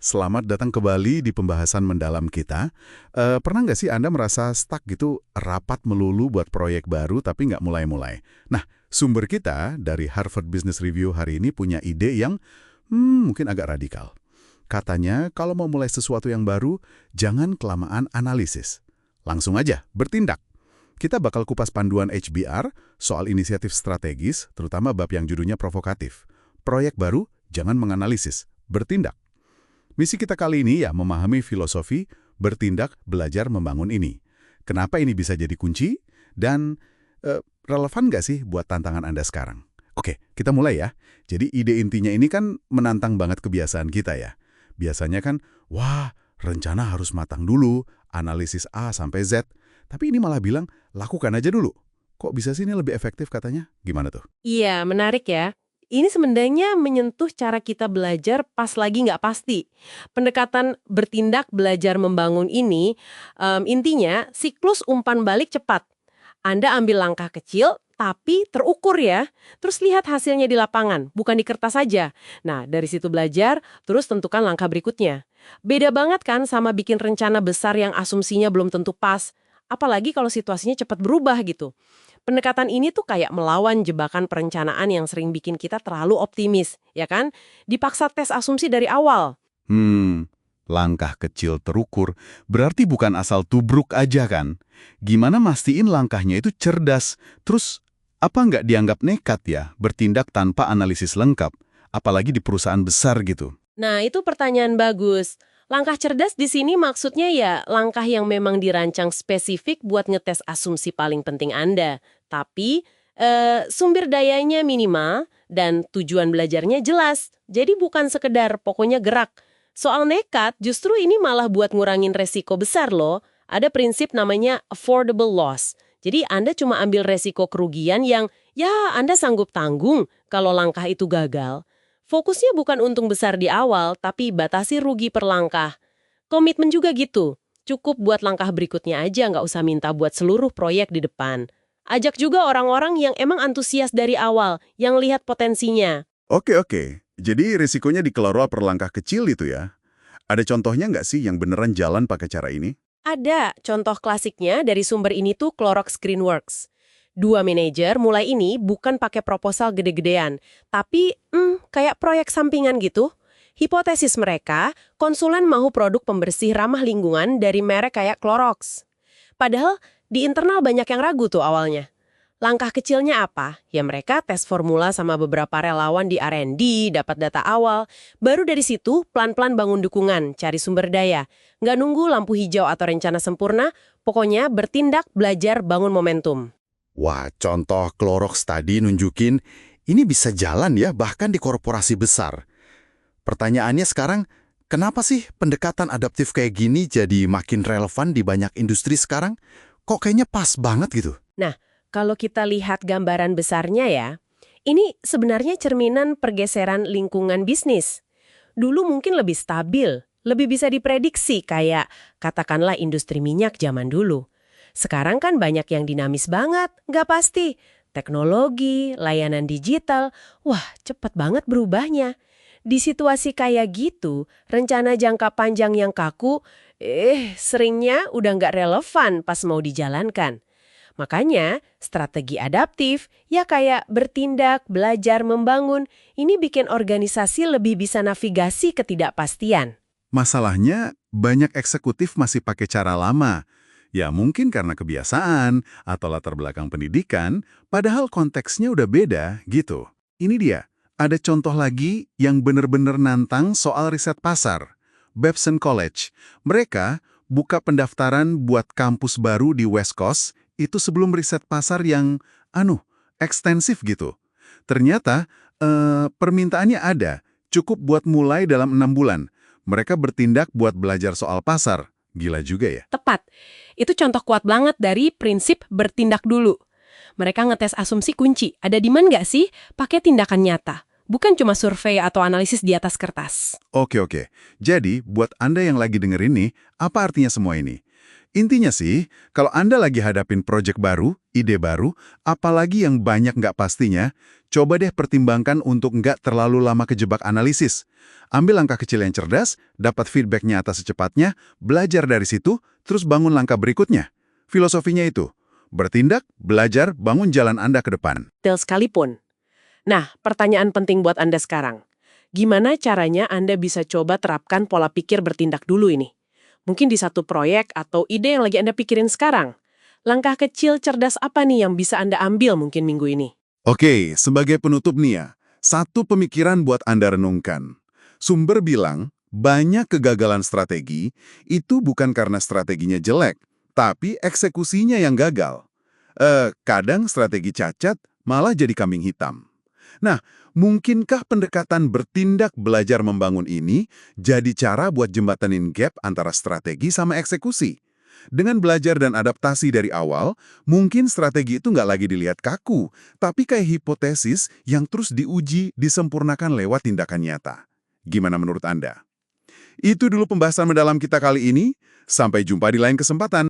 Selamat datang kembali di pembahasan mendalam kita. Pernah nggak sih Anda merasa stuck gitu, rapat melulu buat proyek baru tapi nggak mulai-mulai? Nah, sumber kita dari Harvard Business Review hari ini punya ide yang mungkin agak radikal. Katanya, kalau mau mulai sesuatu yang baru, jangan kelamaan analisis. Langsung aja, bertindak. Kita bakal kupas panduan HBR soal inisiatif strategis, terutama bab yang judulnya provokatif. Proyek baru, jangan menganalisis, bertindak. Misi kita kali ini ya memahami filosofi, bertindak, belajar, membangun ini. Kenapa ini bisa jadi kunci? Dan relevan nggak sih buat tantangan Anda sekarang? Oke, kita mulai ya. Jadi ide intinya ini kan menantang banget kebiasaan kita ya. Biasanya kan, wah rencana harus matang dulu, analisis A sampai Z. Tapi ini malah bilang, lakukan aja dulu. Kok bisa sih ini lebih efektif katanya? Gimana tuh? Iya, menarik ya. Ini sebenarnya menyentuh cara kita belajar pas lagi nggak pasti. Pendekatan bertindak, belajar, membangun ini, intinya siklus umpan balik cepat. Anda ambil langkah kecil, tapi terukur ya. Terus lihat hasilnya di lapangan, bukan di kertas saja. Nah, dari situ belajar, terus tentukan langkah berikutnya. Beda banget kan sama bikin rencana besar yang asumsinya belum tentu pas. Apalagi kalau situasinya cepat berubah gitu. Pendekatan ini tuh kayak melawan jebakan perencanaan yang sering bikin kita terlalu optimis, ya kan? Dipaksa tes asumsi dari awal. Langkah kecil terukur berarti bukan asal tubruk aja kan? Gimana mastiin langkahnya itu cerdas? Terus, apa nggak dianggap nekat ya bertindak tanpa analisis lengkap? Apalagi di perusahaan besar gitu. Nah, itu pertanyaan bagus. Langkah cerdas di sini maksudnya ya langkah yang memang dirancang spesifik buat ngetes asumsi paling penting Anda. Tapi sumber dayanya minimal dan tujuan belajarnya jelas. Jadi bukan sekedar pokoknya gerak. Soal nekat, justru ini malah buat ngurangin resiko besar loh. Ada prinsip namanya affordable loss. Jadi Anda cuma ambil resiko kerugian yang ya Anda sanggup tanggung kalau langkah itu gagal. Fokusnya bukan untung besar di awal, tapi batasi rugi per langkah. Komitmen juga gitu. Cukup buat langkah berikutnya aja, nggak usah minta buat seluruh proyek di depan. Ajak juga orang-orang yang emang antusias dari awal, yang lihat potensinya. Oke. Jadi risikonya dikelola per langkah kecil itu ya? Ada contohnya nggak sih yang beneran jalan pakai cara ini? Ada contoh klasiknya dari sumber ini tuh Clorox Greenworks. Dua manajer mulai ini bukan pakai proposal gede-gedean, tapi kayak proyek sampingan gitu. Hipotesis mereka, konsulen mau produk pembersih ramah lingkungan dari merek kayak Clorox. Padahal di internal banyak yang ragu tuh awalnya. Langkah kecilnya apa? Ya mereka tes formula sama beberapa relawan di R&D, dapat data awal. Baru dari situ pelan-pelan bangun dukungan, cari sumber daya. Nggak nunggu lampu hijau atau rencana sempurna, pokoknya bertindak, belajar, bangun momentum. Wah, contoh Clorox tadi nunjukin ini bisa jalan ya bahkan di korporasi besar. Pertanyaannya sekarang, kenapa sih pendekatan adaptif kayak gini jadi makin relevan di banyak industri sekarang? Kok kayaknya pas banget gitu? Nah, kalau kita lihat gambaran besarnya ya, ini sebenarnya cerminan pergeseran lingkungan bisnis. Dulu mungkin lebih stabil, lebih bisa diprediksi kayak katakanlah industri minyak zaman dulu. Sekarang kan banyak yang dinamis banget, nggak pasti. Teknologi, layanan digital, wah cepet banget berubahnya. Di situasi kayak gitu, rencana jangka panjang yang kaku, seringnya udah nggak relevan pas mau dijalankan. Makanya, strategi adaptif, ya kayak bertindak, belajar, membangun, ini bikin organisasi lebih bisa navigasi ketidakpastian. Masalahnya, banyak eksekutif masih pakai cara lama. Ya mungkin karena kebiasaan atau latar belakang pendidikan, padahal konteksnya udah beda gitu. Ini dia, ada contoh lagi yang bener-bener nantang soal riset pasar. Babson College, mereka buka pendaftaran buat kampus baru di West Coast, itu sebelum riset pasar yang, ekstensif gitu. Ternyata, permintaannya ada, cukup buat mulai dalam 6 bulan. Mereka bertindak buat belajar soal pasar. Gila juga ya. Tepat. Itu contoh kuat banget dari prinsip bertindak dulu. Mereka ngetes asumsi kunci. Ada demand nggak sih? Pakai tindakan nyata. Bukan cuma survei atau analisis di atas kertas. Oke. Jadi, buat Anda yang lagi denger ini, apa artinya semua ini? Intinya sih, kalau Anda lagi hadapin proyek baru, ide baru, apalagi yang banyak nggak pastinya, coba deh pertimbangkan untuk nggak terlalu lama kejebak analisis. Ambil langkah kecil yang cerdas, dapat feedback nyata secepatnya, belajar dari situ, terus bangun langkah berikutnya. Filosofinya itu, bertindak, belajar, bangun jalan Anda ke depan. Detail sekalipun. Nah, pertanyaan penting buat Anda sekarang. Gimana caranya Anda bisa coba terapkan pola pikir bertindak dulu ini? Mungkin di satu proyek atau ide yang lagi Anda pikirin sekarang. Langkah kecil cerdas apa nih yang bisa Anda ambil mungkin minggu ini? Oke, sebagai penutup nih ya, satu pemikiran buat Anda renungkan. Sumber bilang, banyak kegagalan strategi itu bukan karena strateginya jelek, tapi eksekusinya yang gagal. Kadang strategi cacat malah jadi kambing hitam. Nah, mungkinkah pendekatan bertindak belajar membangun ini jadi cara buat jembatanin gap antara strategi sama eksekusi? Dengan belajar dan adaptasi dari awal, mungkin strategi itu nggak lagi dilihat kaku, tapi kayak hipotesis yang terus diuji, disempurnakan lewat tindakan nyata. Gimana menurut Anda? Itu dulu pembahasan mendalam kita kali ini. Sampai jumpa di lain kesempatan.